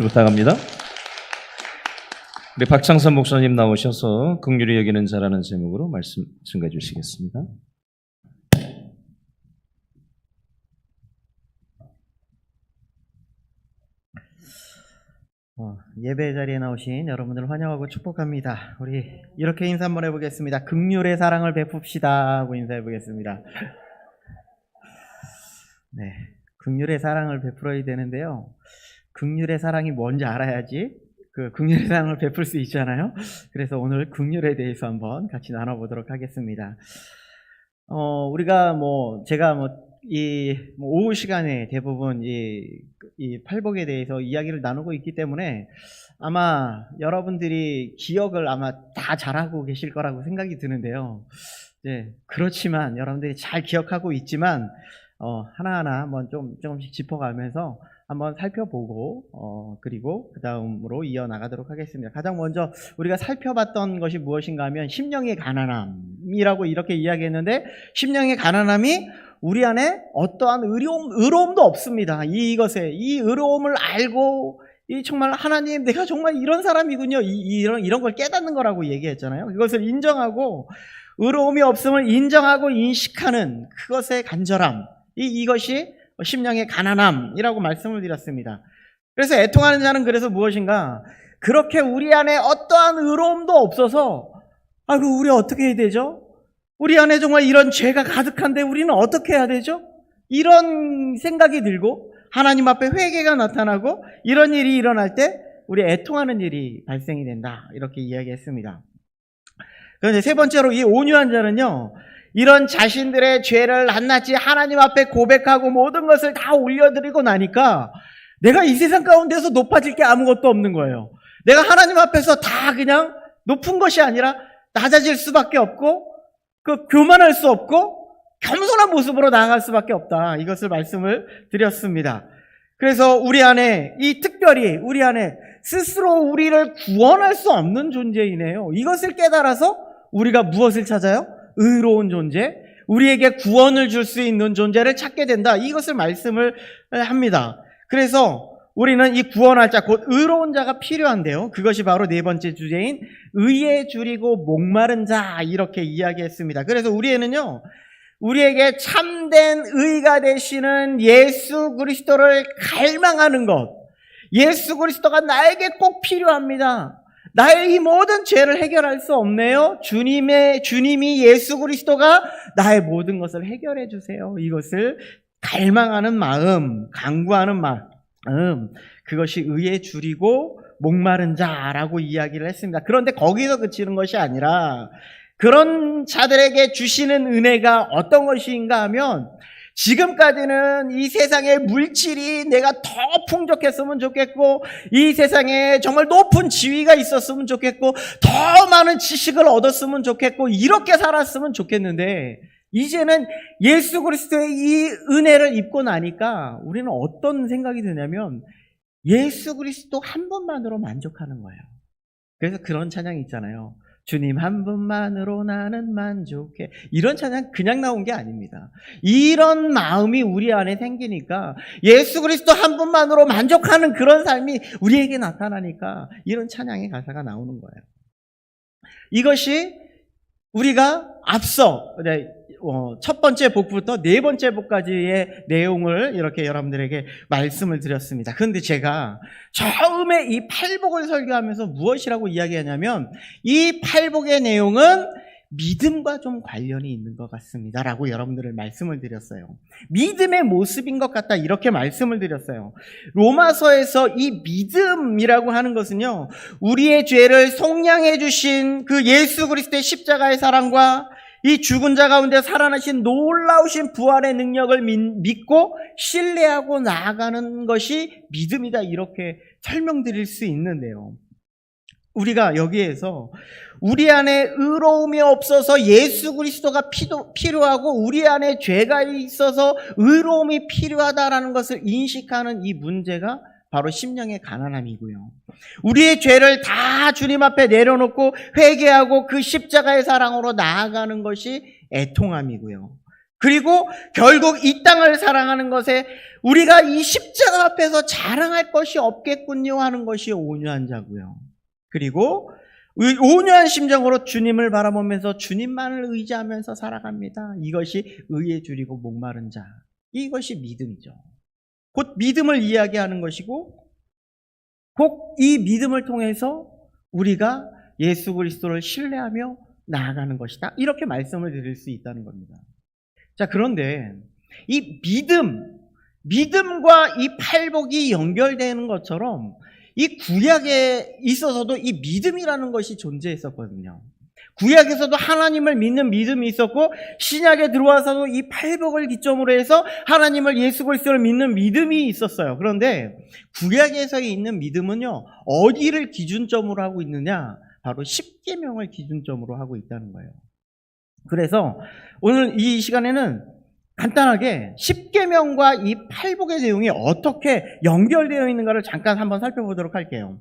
부탁합니다. 우리 박창선 목사님 나오셔서 긍휼히 여기는 자라는 제목으로 말씀 증가해 주시겠습니다. 예배 자리에 나오신 여러분들 환영하고 축복합니다. 우리 이렇게 인사 한번 해보겠습니다. 긍휼의 사랑을 베풉시다 하고 인사해 보겠습니다. 네, 긍휼의 사랑을 베풀어야 되는데요. 긍휼의 사랑이 뭔지 알아야지 그 긍휼의 사랑을 베풀 수 있잖아요. 그래서 오늘 긍휼에 대해서 한번 같이 나눠보도록 하겠습니다. 우리가 제가 오후 시간에 대부분 이 팔복에 대해서 이야기를 나누고 있기 때문에 아마 여러분들이 기억을 아마 다 잘하고 계실 거라고 생각이 드는데요. 그렇지만 여러분들이 잘 기억하고 있지만 하나하나 한번 조금씩 짚어가면서 한번 살펴보고 그리고 그 다음으로 이어나가도록 하겠습니다. 가장 먼저 우리가 살펴봤던 것이 무엇인가 하면 심령의 가난함이라고 이렇게 이야기했는데, 심령의 가난함이 우리 안에 어떠한 의로움도 없습니다. 이 의로움을 알고 정말 하나님, 내가 정말 이런 사람이군요, 이런 걸 깨닫는 거라고 얘기했잖아요. 이것을 인정하고 의로움이 없음을 인정하고 인식하는 그것의 간절함, 이것이 심령의 가난함이라고 말씀을 드렸습니다. 그래서 애통하는 자는 그래서 무엇인가, 그렇게 우리 안에 어떠한 의로움도 없어서 아이고 우리 어떻게 해야 되죠? 우리 안에 정말 이런 죄가 가득한데 우리는 어떻게 해야 되죠? 이런 생각이 들고 하나님 앞에 회개가 나타나고 이런 일이 일어날 때 우리 애통하는 일이 발생이 된다, 이렇게 이야기했습니다. 그런데 세 번째로 이 온유한 자는요, 이런 자신들의 죄를 낱낱이 하나님 앞에 고백하고 모든 것을 다 올려드리고 나니까 내가 이 세상 가운데서 높아질 게 아무것도 없는 거예요. 내가 하나님 앞에서 다 그냥 높은 것이 아니라 낮아질 수밖에 없고 교만할 수 없고 겸손한 모습으로 나아갈 수밖에 없다, 이것을 말씀을 드렸습니다. 그래서 우리 안에 특별히 우리 안에 스스로 우리를 구원할 수 없는 존재이네요. 이것을 깨달아서 우리가 무엇을 찾아요? 의로운 존재, 우리에게 구원을 줄 수 있는 존재를 찾게 된다, 이것을 말씀을 합니다. 그래서 우리는 이 구원할 자, 곧 의로운 자가 필요한데요. 그것이 바로 네 번째 주제인 의에 줄이고 목마른 자, 이렇게 이야기했습니다. 그래서 우리에는요, 우리에게 참된 의가 되시는 예수 그리스도를 갈망하는 것, 예수 그리스도가 나에게 꼭 필요합니다. 나의 이 모든 죄를 해결할 수 없네요. 주님이 예수 그리스도가 나의 모든 것을 해결해 주세요. 이것을 갈망하는 마음, 간구하는 마음, 그것이 의에 줄이고 목마른 자라고 이야기를 했습니다. 그런데 거기서 그치는 것이 아니라 그런 자들에게 주시는 은혜가 어떤 것인가 하면, 지금까지는 이 세상의 물질이 내가 더 풍족했으면 좋겠고, 이 세상에 정말 높은 지위가 있었으면 좋겠고, 더 많은 지식을 얻었으면 좋겠고, 이렇게 살았으면 좋겠는데, 이제는 예수 그리스도의 이 은혜를 입고 나니까 우리는 어떤 생각이 드냐면 예수 그리스도 한 분만으로 만족하는 거예요. 그래서 그런 찬양이 있잖아요. 주님 한 분만으로 나는 만족해. 이런 찬양 그냥 나온 게 아닙니다. 이런 마음이 우리 안에 생기니까, 예수 그리스도 한 분만으로 만족하는 그런 삶이 우리에게 나타나니까 이런 찬양의 가사가 나오는 거예요. 이것이 우리가 앞서 첫 번째 복부터 네 번째 복까지의 내용을 이렇게 여러분들에게 말씀을 드렸습니다. 그런데 제가 처음에 이 팔복을 설교하면서 무엇이라고 이야기하냐면, 이 팔복의 내용은 믿음과 좀 관련이 있는 것 같습니다 라고 여러분들을 말씀을 드렸어요. 믿음의 모습인 것 같다, 이렇게 말씀을 드렸어요. 로마서에서 이 믿음이라고 하는 것은요, 우리의 죄를 속량해 주신 그 예수 그리스도의 십자가의 사랑과 이 죽은 자 가운데 살아나신 놀라우신 부활의 능력을 믿고 신뢰하고 나아가는 것이 믿음이다, 이렇게 설명드릴 수 있는데요. 우리가 여기에서 우리 안에 의로움이 없어서 예수 그리스도가 필요하고 우리 안에 죄가 있어서 의로움이 필요하다라는 것을 인식하는 이 문제가 바로 심령의 가난함이고요. 우리의 죄를 다 주님 앞에 내려놓고 회개하고 그 십자가의 사랑으로 나아가는 것이 애통함이고요. 그리고 결국 이 땅을 사랑하는 것에 우리가 이 십자가 앞에서 자랑할 것이 없겠군요 하는 것이 온유한 자고요. 그리고 온유한 심정으로 주님을 바라보면서 주님만을 의지하면서 살아갑니다. 이것이 의에 줄이고 목마른 자. 이것이 믿음이죠. 곧 믿음을 이야기하는 것이고 곧 이 믿음을 통해서 우리가 예수 그리스도를 신뢰하며 나아가는 것이다. 이렇게 말씀을 드릴 수 있다는 겁니다. 자, 그런데 이 믿음과 이 팔복이 연결되는 것처럼 이 구약에 있어서도 이 믿음이라는 것이 존재했었거든요. 구약에서도 하나님을 믿는 믿음이 있었고 신약에 들어와서도 이 팔복을 기점으로 해서 하나님을 예수 그리스도를 믿는 믿음이 있었어요. 그런데 구약에서 있는 믿음은요, 어디를 기준점으로 하고 있느냐? 바로 십계명을 기준점으로 하고 있다는 거예요. 그래서 오늘 이 시간에는 간단하게 십계명과 이 팔복의 내용이 어떻게 연결되어 있는가를 잠깐 한번 살펴보도록 할게요.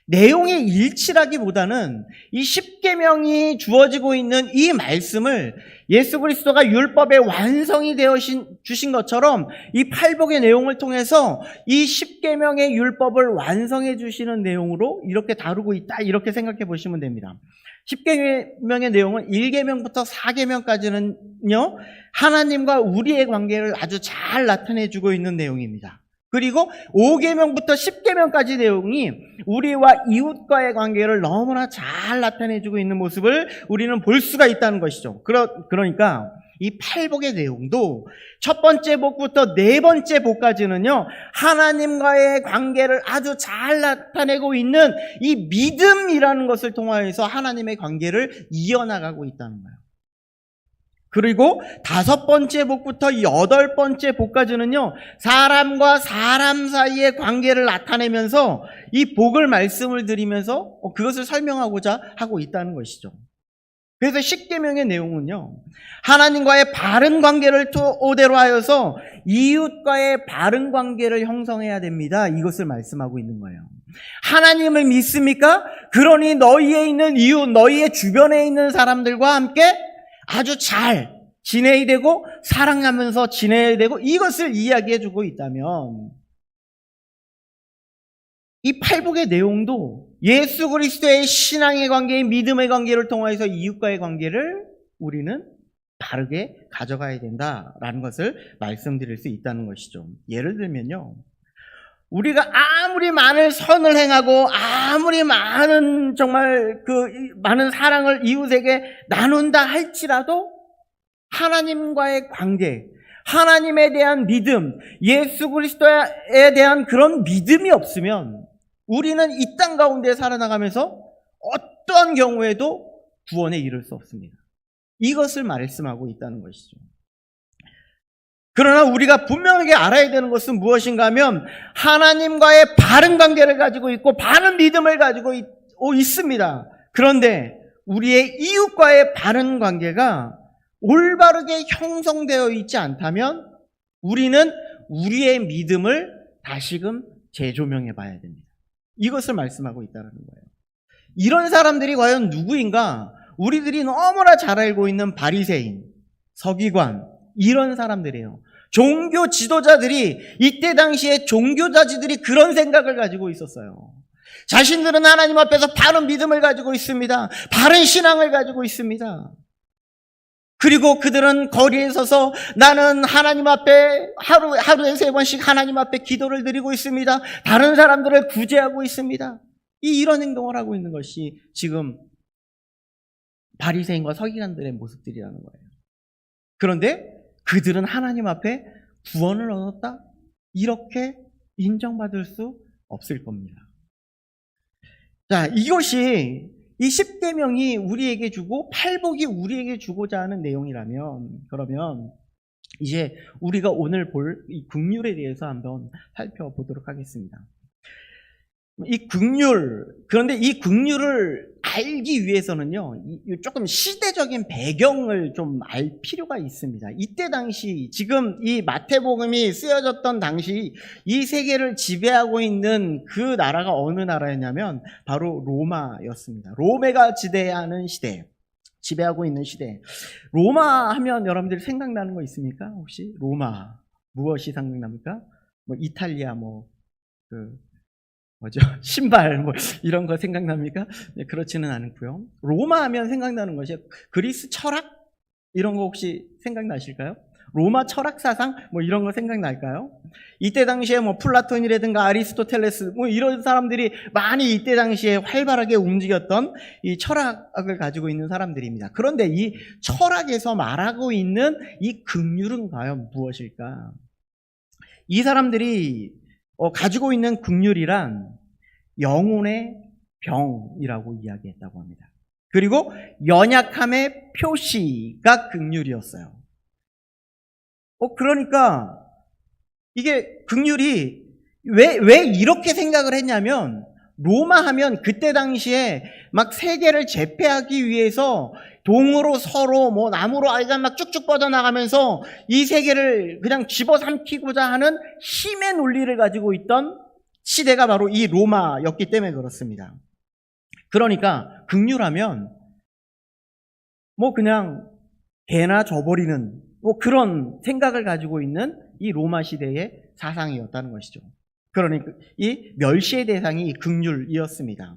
내용의 일치라기보다는 이 십계명이 주어지고 있는 이 말씀을 예수 그리스도가 율법의 완성이 되어 주신 것처럼 이 팔복의 내용을 통해서 이 십계명의 율법을 완성해 주시는 내용으로 이렇게 다루고 있다, 이렇게 생각해 보시면 됩니다. 십계명의 내용은 1계명부터 4계명까지는요, 하나님과 우리의 관계를 아주 잘 나타내 주고 있는 내용입니다. 그리고 5계명부터 10계명까지 내용이 우리와 이웃과의 관계를 너무나 잘 나타내 주고 있는 모습을 우리는 볼 수가 있다는 것이죠. 그러니까 이 팔복의 내용도 첫 번째 복부터 네 번째 복까지는요, 하나님과의 관계를 아주 잘 나타내고 있는 이 믿음이라는 것을 통하여서 하나님의 관계를 이어나가고 있다는 거예요. 그리고 다섯 번째 복부터 여덟 번째 복까지는요, 사람과 사람 사이의 관계를 나타내면서 이 복을 말씀을 드리면서 그것을 설명하고자 하고 있다는 것이죠. 그래서 십계명의 내용은요, 하나님과의 바른 관계를 토대로 하여서 이웃과의 바른 관계를 형성해야 됩니다. 이것을 말씀하고 있는 거예요. 하나님을 믿습니까? 그러니 너희에 있는 이웃, 너희의 주변에 있는 사람들과 함께 아주 잘 지내야 되고 사랑하면서 지내야 되고, 이것을 이야기해 주고 있다면 이 팔복의 내용도 예수 그리스도의 신앙의 관계인 믿음의 관계를 통해서 이웃과의 관계를 우리는 바르게 가져가야 된다라는 것을 말씀드릴 수 있다는 것이죠. 예를 들면요, 우리가 아무리 많은 선을 행하고 아무리 많은 정말 많은 사랑을 이웃에게 나눈다 할지라도 하나님과의 관계, 하나님에 대한 믿음, 예수 그리스도에 대한 그런 믿음이 없으면 우리는 이 땅 가운데 살아나가면서 어떠한 경우에도 구원에 이를 수 없습니다. 이것을 말씀하고 있다는 것이죠. 그러나 우리가 분명하게 알아야 되는 것은 무엇인가 하면 하나님과의 바른 관계를 가지고 있고 바른 믿음을 가지고 있습니다. 그런데 우리의 이웃과의 바른 관계가 올바르게 형성되어 있지 않다면 우리는 우리의 믿음을 다시금 재조명해 봐야 됩니다. 이것을 말씀하고 있다는 거예요. 이런 사람들이 과연 누구인가? 우리들이 너무나 잘 알고 있는 바리새인, 서기관, 이런 사람들이에요. 종교 지도자들이, 이때 당시에 종교자들이 그런 생각을 가지고 있었어요. 자신들은 하나님 앞에서 바른 믿음을 가지고 있습니다. 바른 신앙을 가지고 있습니다. 그리고 그들은 거리에 서서 나는 하나님 앞에 하루에 3번씩 하나님 앞에 기도를 드리고 있습니다. 다른 사람들을 구제하고 있습니다. 이런 행동을 하고 있는 것이 지금 바리새인과 서기관들의 모습들이라는 거예요. 그런데 그들은 하나님 앞에 구원을 얻었다? 이렇게 인정받을 수 없을 겁니다. 자, 이것이 이 십계명이 우리에게 주고 팔복이 우리에게 주고자 하는 내용이라면, 그러면 이제 우리가 오늘 볼 이 긍휼에 대해서 한번 살펴보도록 하겠습니다. 그런데 이 긍휼을 알기 위해서는요, 조금 시대적인 배경을 좀 알 필요가 있습니다. 이때 당시, 지금 이 마태복음이 쓰여졌던 당시 이 세계를 지배하고 있는 그 나라가 어느 나라였냐면 바로 로마였습니다. 로마가 지배하는 시대. 지배하고 있는 시대. 로마 하면 여러분들이 생각나는 거 있습니까? 혹시 로마 무엇이 생각납니까? 뭐 이탈리아 뭐죠? 신발 이런 거 생각납니까? 네, 그렇지는 않고요. 로마 하면 생각나는 것이 그리스 철학 이런 거 혹시 생각나실까요? 로마 철학 사상 이런 거 생각날까요? 이때 당시에 플라톤이라든가 아리스토텔레스 이런 사람들이 많이 이때 당시에 활발하게 움직였던 이 철학을 가지고 있는 사람들입니다. 그런데 이 철학에서 말하고 있는 이 긍휼은 과연 무엇일까? 이 사람들이 가지고 있는 긍휼이란 영혼의 병이라고 이야기했다고 합니다. 그리고 연약함의 표시가 긍휼이었어요. 그러니까 이게 긍휼이 왜 이렇게 생각을 했냐면 로마 하면 그때 당시에 막 세계를 제패하기 위해서 동으로 서로 나무로 아이가 막 쭉쭉 뻗어나가면서 이 세계를 그냥 집어삼키고자 하는 힘의 논리를 가지고 있던 시대가 바로 이 로마였기 때문에 그렇습니다. 그러니까 긍휼하면 그냥 개나 줘버리는 그런 생각을 가지고 있는 이 로마 시대의 사상이었다는 것이죠. 그러니까 이 멸시의 대상이 이 긍휼이었습니다.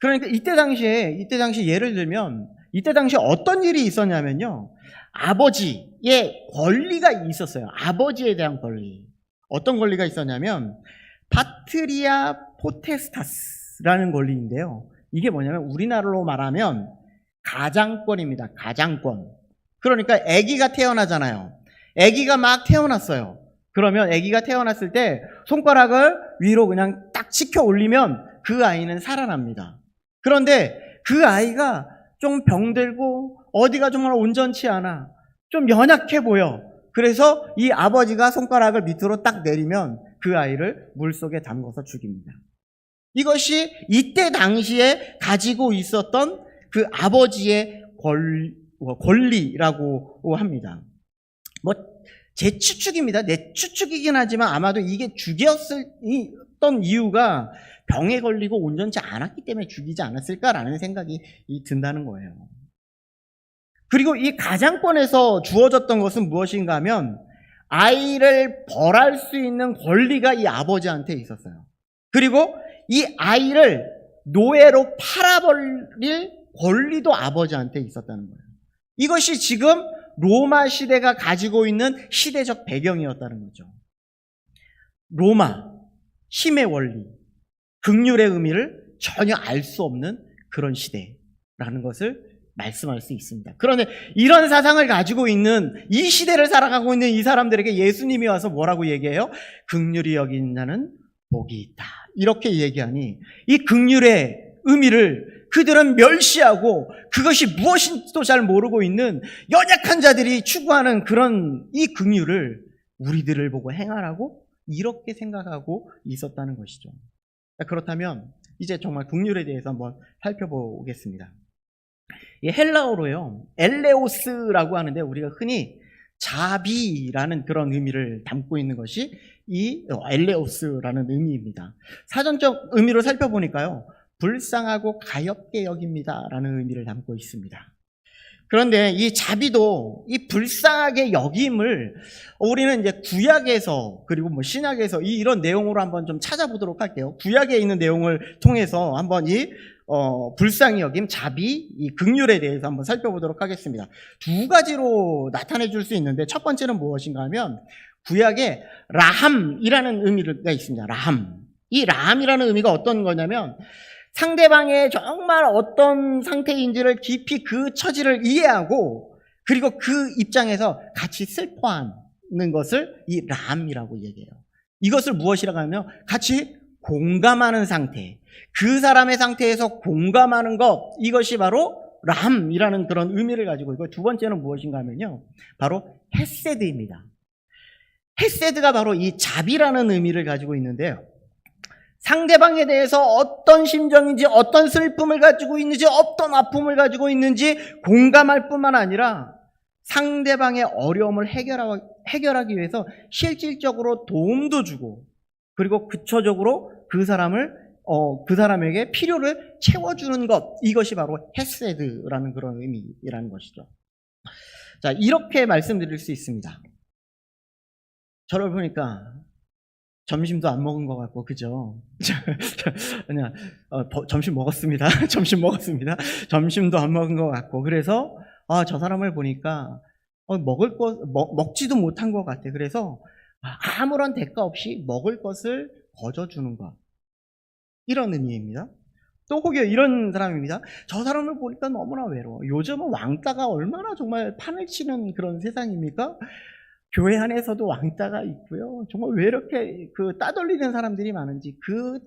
그러니까 이때 당시에 예를 들면 이때 당시에 어떤 일이 있었냐면요. 아버지의 권리가 있었어요. 아버지에 대한 권리. 어떤 권리가 있었냐면 파트리아 포테스타스라는 권리인데요. 이게 뭐냐면 우리나라로 말하면 가장권입니다. 가장권. 그러니까 아기가 태어나잖아요. 아기가 막 태어났어요. 그러면 아기가 태어났을 때 손가락을 위로 그냥 딱 치켜 올리면 그 아이는 살아납니다. 그런데 그 아이가 좀 병들고 어디가 정말 온전치 않아. 좀 연약해 보여. 그래서 이 아버지가 손가락을 밑으로 딱 내리면 그 아이를 물속에 담궈서 죽입니다. 이것이 이때 당시에 가지고 있었던 그 아버지의 권리라고 합니다. 제 추측입니다. 내 추측이긴 하지만 아마도 이게 죽였던 이유가 병에 걸리고 온전치 않았기 때문에 죽이지 않았을까라는 생각이 든다는 거예요. 그리고 이 가장권에서 주어졌던 것은 무엇인가 하면 아이를 벌할 수 있는 권리가 이 아버지한테 있었어요. 그리고 이 아이를 노예로 팔아버릴 권리도 아버지한테 있었다는 거예요. 이것이 지금 로마 시대가 가지고 있는 시대적 배경이었다는 거죠. 로마, 힘의 원리, 긍휼의 의미를 전혀 알 수 없는 그런 시대라는 것을 말씀할 수 있습니다. 그런데 이런 사상을 가지고 있는 이 시대를 살아가고 있는 이 사람들에게 예수님이 와서 뭐라고 얘기해요? 긍휼히 여긴 자는 복이 있다. 이렇게 얘기하니 이 긍휼의 의미를 그들은 멸시하고 그것이 무엇인지도 잘 모르고 있는 연약한 자들이 추구하는 그런 이 긍휼을 우리들을 보고 행하라고 이렇게 생각하고 있었다는 것이죠. 그렇다면 이제 정말 긍휼에 대해서 한번 살펴보겠습니다. 이 헬라어로요, 엘레오스라고 하는데 우리가 흔히 자비라는 그런 의미를 담고 있는 것이 이 엘레오스라는 의미입니다. 사전적 의미로 살펴보니까요, 불쌍하고 가엾게 여깁니다 라는 의미를 담고 있습니다. 그런데 이 자비도 이 불쌍하게 여김을 우리는 이제 구약에서 그리고 신약에서 이런 내용으로 한번 좀 찾아보도록 할게요. 구약에 있는 내용을 통해서 한번 이 불쌍히 여김, 자비, 이 긍휼에 대해서 한번 살펴보도록 하겠습니다. 두 가지로 나타내 줄 수 있는데 첫 번째는 무엇인가 하면 구약에 라함이라는 의미가 있습니다. 라함. 이 라함이라는 의미가 어떤 거냐면 상대방의 정말 어떤 상태인지를 깊이 그 처지를 이해하고 그리고 그 입장에서 같이 슬퍼하는 것을 이 라함이라고 얘기해요. 이것을 무엇이라고 하면 같이 공감하는 상태, 그 사람의 상태에서 공감하는 것, 이것이 바로 라함이라는 그런 의미를 가지고 있고, 두 번째는 무엇인가 하면요, 바로 헤세드입니다. 헤세드가 바로 이 자비라는 의미를 가지고 있는데요, 상대방에 대해서 어떤 심정인지, 어떤 슬픔을 가지고 있는지, 어떤 아픔을 가지고 있는지 공감할 뿐만 아니라 상대방의 어려움을 해결하기 위해서 실질적으로 도움도 주고, 그리고 구체적으로 그 사람을 그 사람에게 필요를 채워주는 것, 이것이 바로 헤세드라는 그런 의미라는 것이죠. 자, 이렇게 말씀드릴 수 있습니다. 저를 보니까 점심도 안 먹은 것 같고, 그죠? 아니야, 점심 먹었습니다. 점심 먹었습니다. 점심도 안 먹은 것 같고, 그래서, 저 사람을 보니까, 먹지도 못한 것 같아. 그래서, 아무런 대가 없이 먹을 것을 거저주는 것. 이런 의미입니다. 또 혹여 이런 사람입니다. 저 사람을 보니까 너무나 외로워. 요즘은 왕따가 얼마나 정말 판을 치는 그런 세상입니까? 교회 안에서도 왕따가 있고요. 정말 왜 이렇게 따돌리는 사람들이 많은지,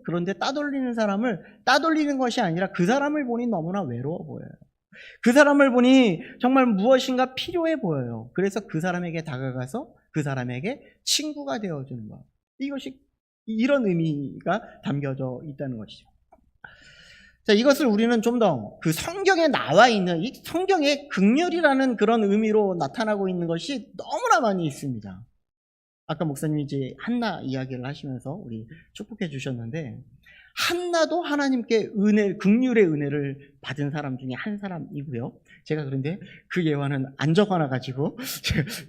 그런데 따돌리는 사람을 따돌리는 것이 아니라 그 사람을 보니 너무나 외로워 보여요. 그 사람을 보니 정말 무엇인가 필요해 보여요. 그래서 그 사람에게 다가가서 그 사람에게 친구가 되어주는 것. 이런 의미가 담겨져 있다는 것이죠. 자, 이것을 우리는 좀 더 성경에 나와 있는 이 성경의 긍휼이라는 그런 의미로 나타나고 있는 것이 너무나 많이 있습니다. 아까 목사님이 이제 한나 이야기를 하시면서 우리 축복해 주셨는데, 한나도 하나님께 긍휼의 은혜를 받은 사람 중에 한 사람이고요. 제가 그런데 그 예화는 안 적어놔가지고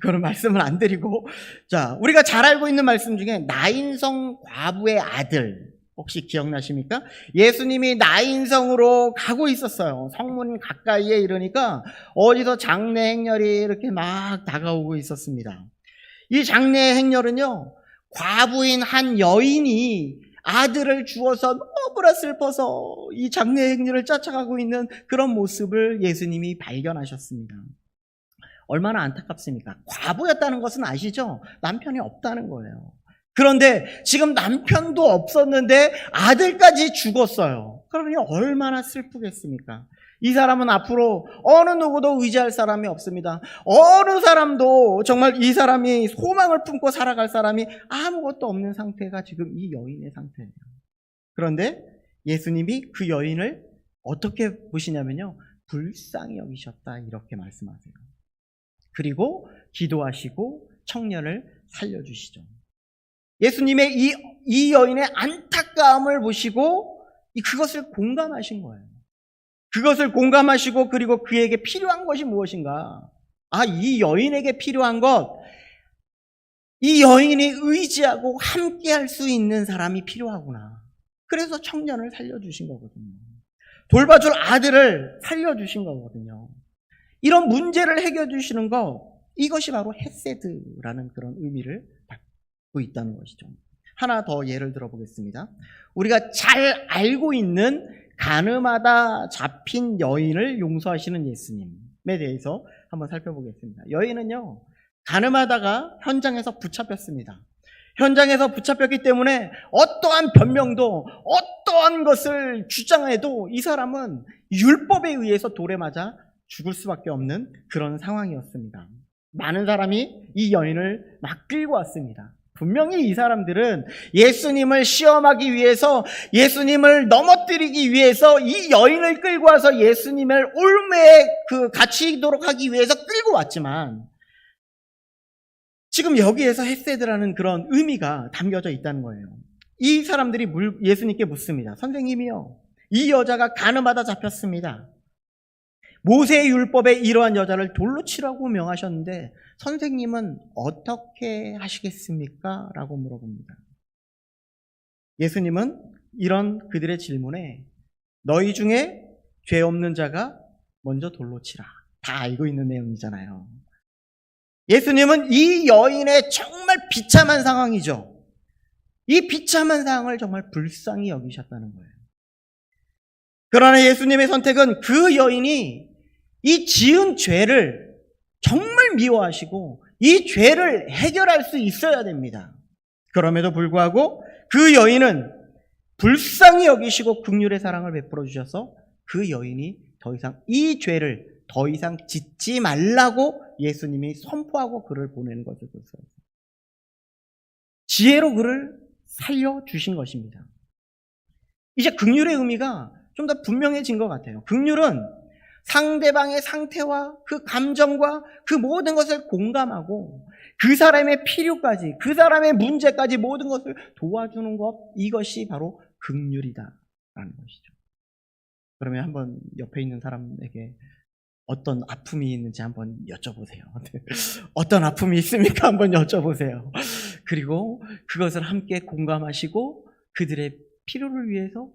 그런 말씀을 안 드리고, 자, 우리가 잘 알고 있는 말씀 중에 나인성 과부의 아들, 혹시 기억나십니까? 예수님이 나인성으로 가고 있었어요. 성문 가까이에 이러니까 어디서 장례 행렬이 이렇게 막 다가오고 있었습니다. 이 장례 행렬은요, 과부인 한 여인이 아들을 주어서 너무나 슬퍼서 이 장례 행렬을 쫓아가고 있는 그런 모습을 예수님이 발견하셨습니다. 얼마나 안타깝습니까? 과부였다는 것은 아시죠? 남편이 없다는 거예요. 그런데 지금 남편도 없었는데 아들까지 죽었어요. 그러니 얼마나 슬프겠습니까? 이 사람은 앞으로 어느 누구도 의지할 사람이 없습니다. 어느 사람도 정말 이 사람이 소망을 품고 살아갈 사람이 아무것도 없는 상태가 지금 이 여인의 상태예요. 그런데 예수님이 그 여인을 어떻게 보시냐면요, 불쌍히 여기셨다, 이렇게 말씀하세요. 그리고 기도하시고 청년을 살려주시죠. 예수님의 이 여인의 안타까움을 보시고 그것을 공감하신 거예요. 그것을 공감하시고, 그리고 그에게 필요한 것이 무엇인가? 이 여인에게 필요한 것, 이 여인이 의지하고 함께 할 수 있는 사람이 필요하구나. 그래서 청년을 살려주신 거거든요. 돌봐줄 아들을 살려주신 거거든요. 이런 문제를 해결해 주시는 것, 이것이 바로 헤세드라는 그런 의미를 갖고 있다는 것이죠. 하나 더 예를 들어보겠습니다. 우리가 잘 알고 있는 가늠하다 잡힌 여인을 용서하시는 예수님에 대해서 한번 살펴보겠습니다. 여인은요, 가늠하다가 현장에서 붙잡혔습니다. 현장에서 붙잡혔기 때문에 어떠한 변명도, 어떠한 것을 주장해도 이 사람은 율법에 의해서 돌에 맞아 죽을 수밖에 없는 그런 상황이었습니다. 많은 사람이 이 여인을 막 끌고 왔습니다. 분명히 이 사람들은 예수님을 시험하기 위해서, 예수님을 넘어뜨리기 위해서 이 여인을 끌고 와서 예수님을 올매에 갇히도록 하기 위해서 끌고 왔지만, 지금 여기에서 헤세드라는 그런 의미가 담겨져 있다는 거예요. 이 사람들이 예수님께 묻습니다. 선생님이요, 이 여자가 가늠하다 잡혔습니다. 모세의 율법에 이러한 여자를 돌로 치라고 명하셨는데 선생님은 어떻게 하시겠습니까? 라고 물어봅니다. 예수님은 이런 그들의 질문에 너희 중에 죄 없는 자가 먼저 돌로 치라. 다 알고 있는 내용이잖아요. 예수님은 이 여인의 정말 비참한 상황이죠. 이 비참한 상황을 정말 불쌍히 여기셨다는 거예요. 그러나 예수님의 선택은 그 여인이 이 지은 죄를 정말 미워하시고 이 죄를 해결할 수 있어야 됩니다. 그럼에도 불구하고 그 여인은 불쌍히 여기시고 긍휼의 사랑을 베풀어 주셔서 그 여인이 더 이상 이 죄를 더 이상 짓지 말라고 예수님이 선포하고 그를 보내는 것을 보세요. 지혜로 그를 살려주신 것입니다. 이제 긍휼의 의미가 좀 더 분명해진 것 같아요. 긍휼은 상대방의 상태와 그 감정과 그 모든 것을 공감하고 그 사람의 필요까지, 그 사람의 문제까지 모든 것을 도와주는 것, 이것이 바로 긍휼이다. 것이죠. 그러면 한번 옆에 있는 사람에게 어떤 아픔이 있는지 한번 여쭤보세요. 어떤 아픔이 있습니까? 한번 여쭤보세요. 그리고 그것을 함께 공감하시고 그들의 필요를 위해서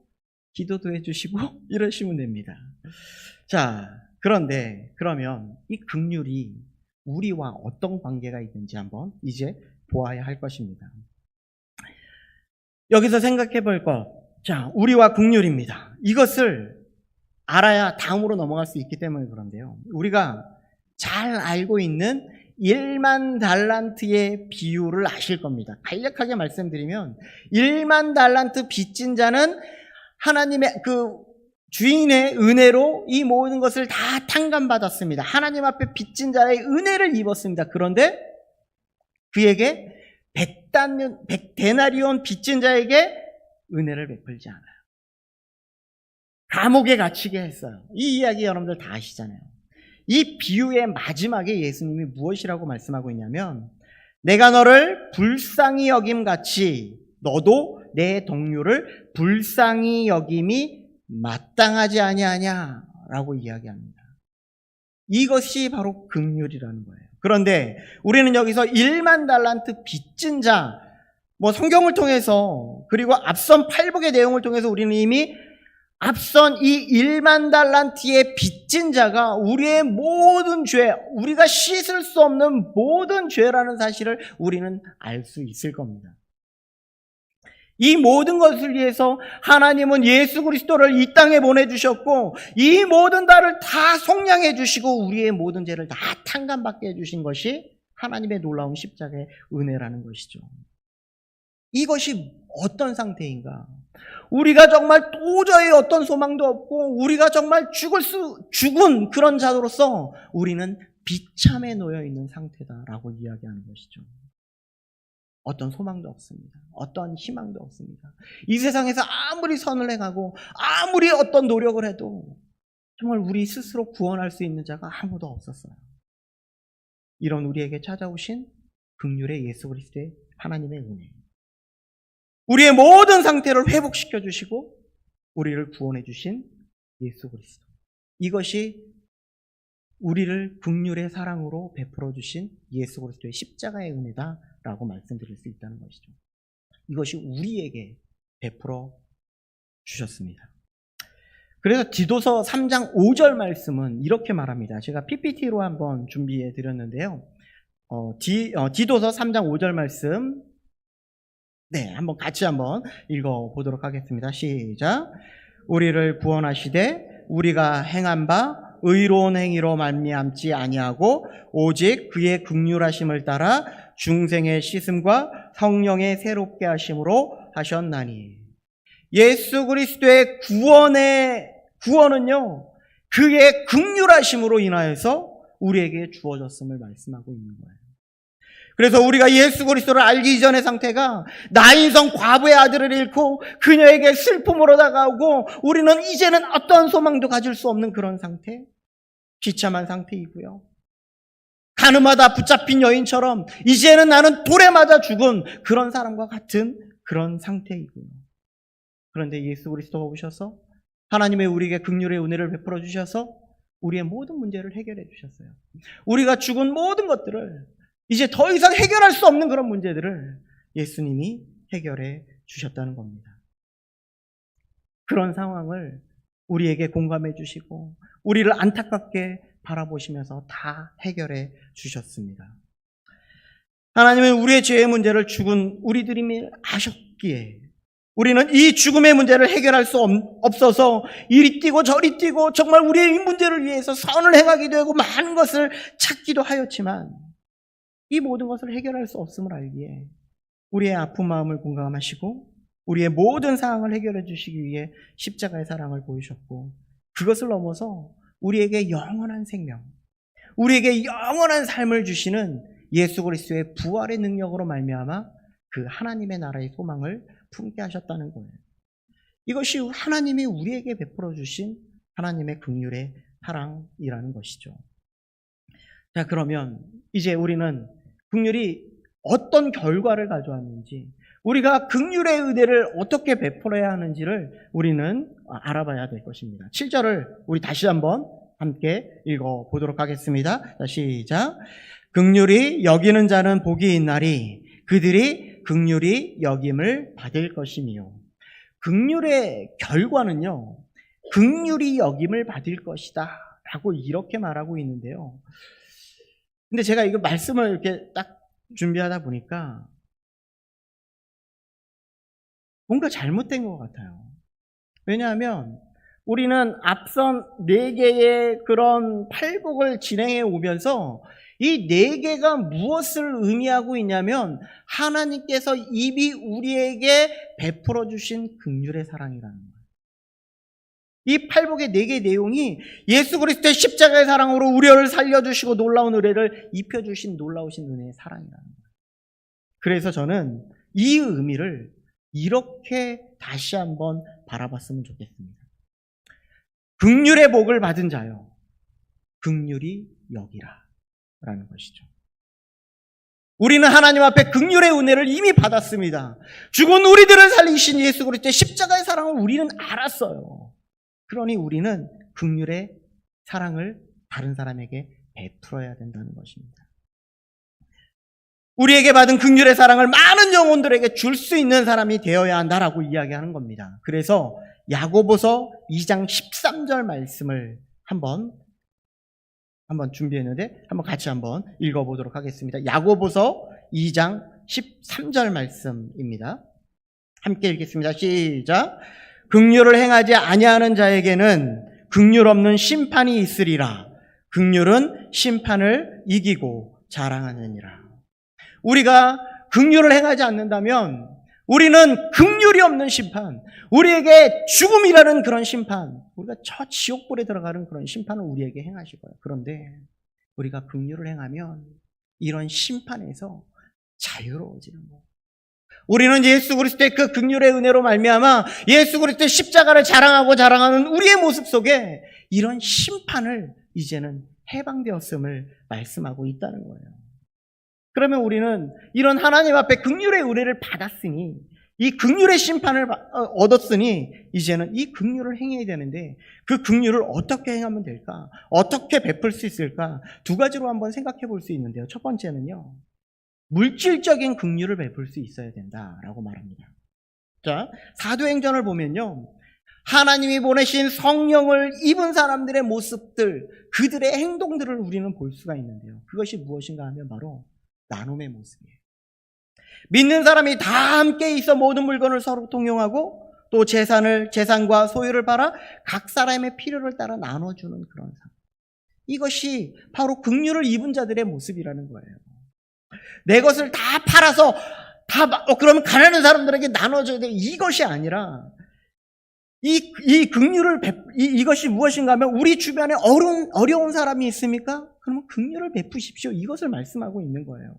기도도 해주시고 이러시면 됩니다. 자, 그런데 그러면 이 긍휼이 우리와 어떤 관계가 있는지 한번 이제 보아야 할 것입니다. 여기서 생각해 볼 것. 자, 우리와 긍휼입니다. 이것을 알아야 다음으로 넘어갈 수 있기 때문에 그런데요. 우리가 잘 알고 있는 1만 달란트의 비유를 아실 겁니다. 간략하게 말씀드리면 1만 달란트 빚진 자는 하나님의 그 주인의 은혜로 이 모든 것을 다 탕감받았습니다. 하나님 앞에 빚진 자의 은혜를 입었습니다. 그런데 그에게 100데나리온 빚진 자에게 은혜를 베풀지 않아요. 감옥에 갇히게 했어요. 이 이야기 여러분들 다 아시잖아요. 이 비유의 마지막에 예수님이 무엇이라고 말씀하고 있냐면 내가 너를 불쌍히 여김같이 너도 내 동료를 불쌍히 여김이 마땅하지 아니하냐라고 이야기합니다. 이것이 바로 긍휼이라는 거예요. 그런데 우리는 여기서 1만 달란트 빚진 자, 성경을 통해서 그리고 앞선 팔복의 내용을 통해서 우리는 이미 앞선 이 1만 달란트의 빚진 자가 우리의 모든 죄, 우리가 씻을 수 없는 모든 죄라는 사실을 우리는 알 수 있을 겁니다. 이 모든 것을 위해서 하나님은 예수 그리스도를 이 땅에 보내주셨고 이 모든 달을 다 속량해 주시고 우리의 모든 죄를 다 탕감받게 해주신 것이 하나님의 놀라운 십자가의 은혜라는 것이죠. 이것이 어떤 상태인가? 우리가 정말 도저히 어떤 소망도 없고 우리가 정말 죽은 그런 자로서 우리는 비참에 놓여 있는 상태다라고 이야기하는 것이죠. 어떤 소망도 없습니다. 어떤 희망도 없습니다. 이 세상에서 아무리 선을 행하고 아무리 어떤 노력을 해도 정말 우리 스스로 구원할 수 있는 자가 아무도 없었어요. 이런 우리에게 찾아오신 긍휼의 예수 그리스도의 하나님의 은혜. 우리의 모든 상태를 회복시켜 주시고 우리를 구원해 주신 예수 그리스도. 이것이 우리를 긍휼의 사랑으로 베풀어 주신 예수 그리스도의 십자가의 은혜다라고 말씀드릴 수 있다는 것이죠. 이것이 우리에게 베풀어 주셨습니다. 그래서 디도서 3장 5절 말씀은 이렇게 말합니다. 제가 PPT로 한번 준비해 드렸는데요. 디도서 3장 5절 말씀 한번 같이 한번 읽어보도록 하겠습니다. 시작. 우리를 구원하시되 우리가 행한 바 의로운 행위로 말미암지 아니하고 오직 그의 긍휼하심을 따라 중생의 씻음과 성령의 새롭게 하심으로 하셨나니. 예수 그리스도의 구원은요 그의 긍휼하심으로 인하여서 우리에게 주어졌음을 말씀하고 있는 거예요. 그래서 우리가 예수 그리스도를 알기 이전의 상태가 나인성 과부의 아들을 잃고 그녀에게 슬픔으로 다가오고 우리는 이제는 어떤 소망도 가질 수 없는 그런 상태, 비참한 상태이고요. 가늠하다 붙잡힌 여인처럼 이제는 나는 돌에 맞아 죽은 그런 사람과 같은 그런 상태이고요. 그런데 예수 그리스도가 오셔서 하나님의 우리에게 긍휼의 은혜를 베풀어 주셔서 우리의 모든 문제를 해결해 주셨어요. 우리가 죽은 모든 것들을 이제 더 이상 해결할 수 없는 그런 문제들을 예수님이 해결해 주셨다는 겁니다. 그런 상황을 우리에게 공감해 주시고 우리를 안타깝게 바라보시면서 다 해결해 주셨습니다. 하나님은 우리의 죄의 문제를 죽은 우리들임을 아셨기에 우리는 이 죽음의 문제를 해결할 수 없어서 이리 뛰고 저리 뛰고 정말 우리의 이 문제를 위해서 선을 행하기도 하고 많은 것을 찾기도 하였지만 이 모든 것을 해결할 수 없음을 알기에 우리의 아픈 마음을 공감하시고 우리의 모든 상황을 해결해 주시기 위해 십자가의 사랑을 보이셨고 그것을 넘어서 우리에게 영원한 생명, 우리에게 영원한 삶을 주시는 예수 그리스도의 부활의 능력으로 말미암아 그 하나님의 나라의 소망을 품게 하셨다는 거예요. 이것이 하나님이 우리에게 베풀어 주신 하나님의 긍휼의 사랑이라는 것이죠. 자, 그러면 이제 우리는 긍휼이 어떤 결과를 가져왔는지, 우리가 긍휼의 은혜를 어떻게 베풀어야 하는지를 우리는 알아봐야 될 것입니다. 7절을 우리 다시 한번 함께 읽어보도록 하겠습니다. 자, 시작. 긍휼히 여기는 자는 복이 있나니 그들이 긍휼히 여김을 받을 것이며. 긍휼의 결과는요, 긍휼히 여김을 받을 것이다 라고 이렇게 말하고 있는데요. 근데 제가 이거 말씀을 이렇게 딱 준비하다 보니까 뭔가 잘못된 것 같아요. 왜냐하면 우리는 앞선 4개의 그런 팔복을 진행해 오면서 이 4개가 무엇을 의미하고 있냐면 하나님께서 이미 우리에게 베풀어 주신 긍휼의 사랑이라는 거예요. 이 팔복의 4개의 내용이 예수 그리스도의 십자가의 사랑으로 우리를 살려주시고 놀라운 은혜를 입혀주신 놀라우신 은혜의 사랑이라는 거예요. 그래서 저는 이 의미를 이렇게 다시 한번 바라봤으면 좋겠습니다. 긍휼의 복을 받은 자요, 긍휼히 여기라 라는 것이죠. 우리는 하나님 앞에 긍휼의 은혜를 이미 받았습니다. 죽은 우리들을 살리신 예수 그리스도의 십자가의 사랑을 우리는 알았어요. 그러니 우리는 긍휼의 사랑을 다른 사람에게 베풀어야 된다는 것입니다. 우리에게 받은 긍휼의 사랑을 많은 영혼들에게 줄 수 있는 사람이 되어야 한다라고 이야기하는 겁니다. 그래서 야고보서 2장 13절 말씀을 한번 준비했는데 한번 같이 한번 읽어보도록 하겠습니다. 야고보서 2장 13절 말씀입니다. 함께 읽겠습니다. 시작. 긍휼을 행하지 아니하는 자에게는 긍휼 없는 심판이 있으리라. 긍휼은 심판을 이기고 자랑하느니라. 우리가 긍휼을 행하지 않는다면 우리는 긍휼이 없는 심판, 우리에게 죽음이라는 그런 심판, 우리가 저 지옥불에 들어가는 그런 심판을 우리에게 행하실 거예요. 그런데 우리가 긍휼을 행하면 이런 심판에서 자유로워지는 거예요. 우리는 예수 그리스도의 그 긍휼의 은혜로 말미암아 예수 그리스도의 십자가를 자랑하는 우리의 모습 속에 이런 심판을 이제는 해방되었음을 말씀하고 있다는 거예요. 그러면 우리는 이런 하나님 앞에 긍휼의 은혜를 받았으니, 이 긍휼의 심판을 얻었으니 이제는 이 긍휼을 행해야 되는데 그 긍휼을 어떻게 행하면 될까? 어떻게 베풀 수 있을까? 2가지로 한번 생각해 볼 수 있는데요. 첫 번째는요, 물질적인 긍휼을 베풀 수 있어야 된다라고 말합니다. 자, 사도행전을 보면요, 하나님이 보내신 성령을 입은 사람들의 모습들, 그들의 행동들을 우리는 볼 수가 있는데요. 그것이 무엇인가 하면 바로 나눔의 모습이에요. 믿는 사람이 다 함께 있어 모든 물건을 서로 통용하고 또 재산과 소유를 팔아 각 사람의 필요를 따라 나눠주는 그런 삶. 이것이 바로 긍휼을 입은 자들의 모습이라는 거예요. 내 것을 다 팔아서 그러면 가난한 사람들에게 나눠줘야 돼. 이것이 아니라 이 긍휼을 이것이 무엇인가 하면 우리 주변에 어려운 사람이 있습니까? 그러면 긍휼을 베푸십시오. 이것을 말씀하고 있는 거예요.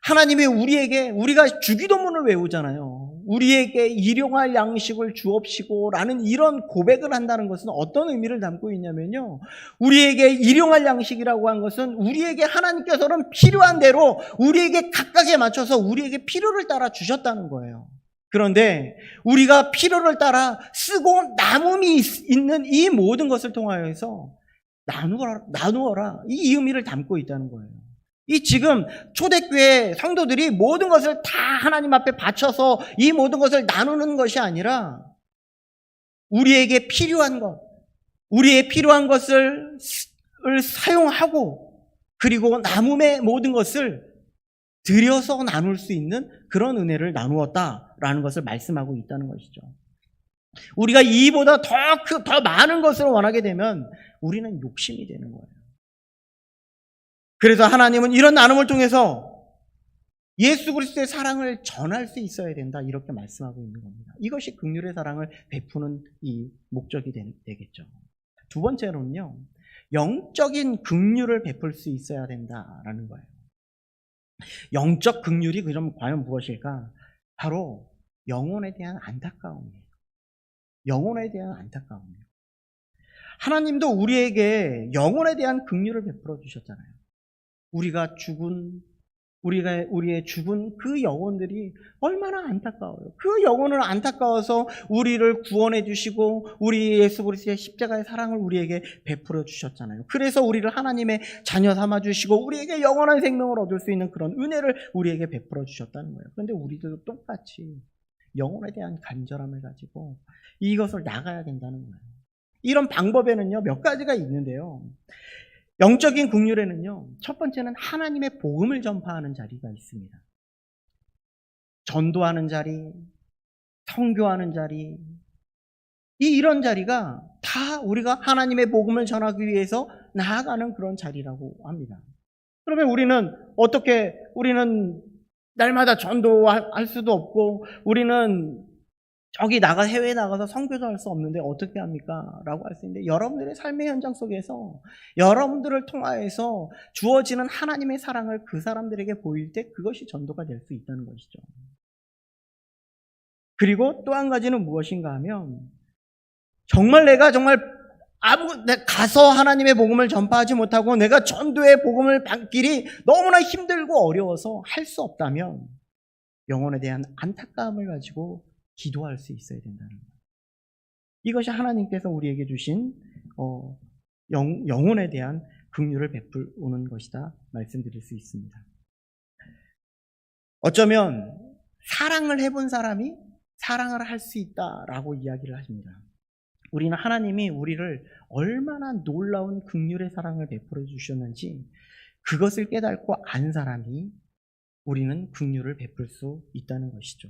하나님이 우리가 주기도문을 외우잖아요. 우리에게 일용할 양식을 주옵시고 라는 이런 고백을 한다는 것은 어떤 의미를 담고 있냐면요, 우리에게 일용할 양식이라고 한 것은 우리에게 하나님께서는 필요한 대로 우리에게 각각에 맞춰서 우리에게 필요를 따라 주셨다는 거예요. 그런데 우리가 필요를 따라 쓰고 남음이 있는 이 모든 것을 통하여서 나누어라, 이 의미를 담고 있다는 거예요. 이 지금 초대교회 성도들이 모든 것을 다 하나님 앞에 바쳐서 이 모든 것을 나누는 것이 아니라 우리에게 필요한 것을 사용하고 그리고 남음의 모든 것을 들여서 나눌 수 있는 그런 은혜를 나누었다라는 것을 말씀하고 있다는 것이죠. 우리가 이보다 더 많은 것을 원하게 되면 우리는 욕심이 되는 거예요. 그래서 하나님은 이런 나눔을 통해서 예수 그리스도의 사랑을 전할 수 있어야 된다, 이렇게 말씀하고 있는 겁니다. 이것이 긍휼의 사랑을 베푸는 이 목적이 되겠죠. 2번째로는요, 영적인 긍휼을 베풀 수 있어야 된다라는 거예요. 영적 긍휼이 그럼 과연 무엇일까? 바로 영혼에 대한 안타까움이에요. 영혼에 대한 안타까움이에요. 하나님도 우리에게 영혼에 대한 긍휼을 베풀어 주셨잖아요. 우리가 죽은 우리의 죽은 그 영혼들이 얼마나 안타까워요. 그 영혼을 안타까워서 우리를 구원해 주시고 우리 예수 그리스도의 십자가의 사랑을 우리에게 베풀어 주셨잖아요. 그래서 우리를 하나님의 자녀 삼아 주시고 우리에게 영원한 생명을 얻을 수 있는 그런 은혜를 우리에게 베풀어 주셨다는 거예요. 그런데 우리도 똑같이 영혼에 대한 간절함을 가지고 이것을 나가야 된다는 거예요. 이런 방법에는요, 몇 가지가 있는데요. 영적인 긍휼에는요, 첫 번째는 하나님의 복음을 전파하는 자리가 있습니다. 전도하는 자리, 선교하는 자리, 이런 자리가 다 우리가 하나님의 복음을 전하기 위해서 나아가는 그런 자리라고 합니다. 그러면 우리는 날마다 전도할 수도 없고, 우리는 해외에 나가서 선교도 할 수 없는데 어떻게 합니까? 라고 할 수 있는데, 여러분들의 삶의 현장 속에서 여러분들을 통하여서 주어지는 하나님의 사랑을 그 사람들에게 보일 때 그것이 전도가 될 수 있다는 것이죠. 그리고 또 한 가지는 무엇인가 하면, 내가 가서 하나님의 복음을 전파하지 못하고 내가 전도의 복음을 받기리 너무나 힘들고 어려워서 할 수 없다면 영혼에 대한 안타까움을 가지고 기도할 수 있어야 된다는 거예요. 이것이 하나님께서 우리에게 주신 영혼에 대한 긍휼을 베풀는 것이다 말씀드릴 수 있습니다. 어쩌면 사랑을 해본 사람이 사랑을 할 수 있다라고 이야기를 하십니다. 우리는 하나님이 우리를 얼마나 놀라운 긍휼의 사랑을 베풀어 주셨는지 그것을 깨닫고 안 사람이 우리는 긍휼을 베풀 수 있다는 것이죠.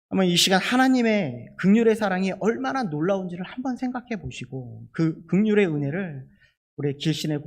한번 이 시간 하나님의 긍휼의 사랑이 얼마나 놀라운지를 한번 생각해 보시고 그 긍휼의 은혜를 우리 길신의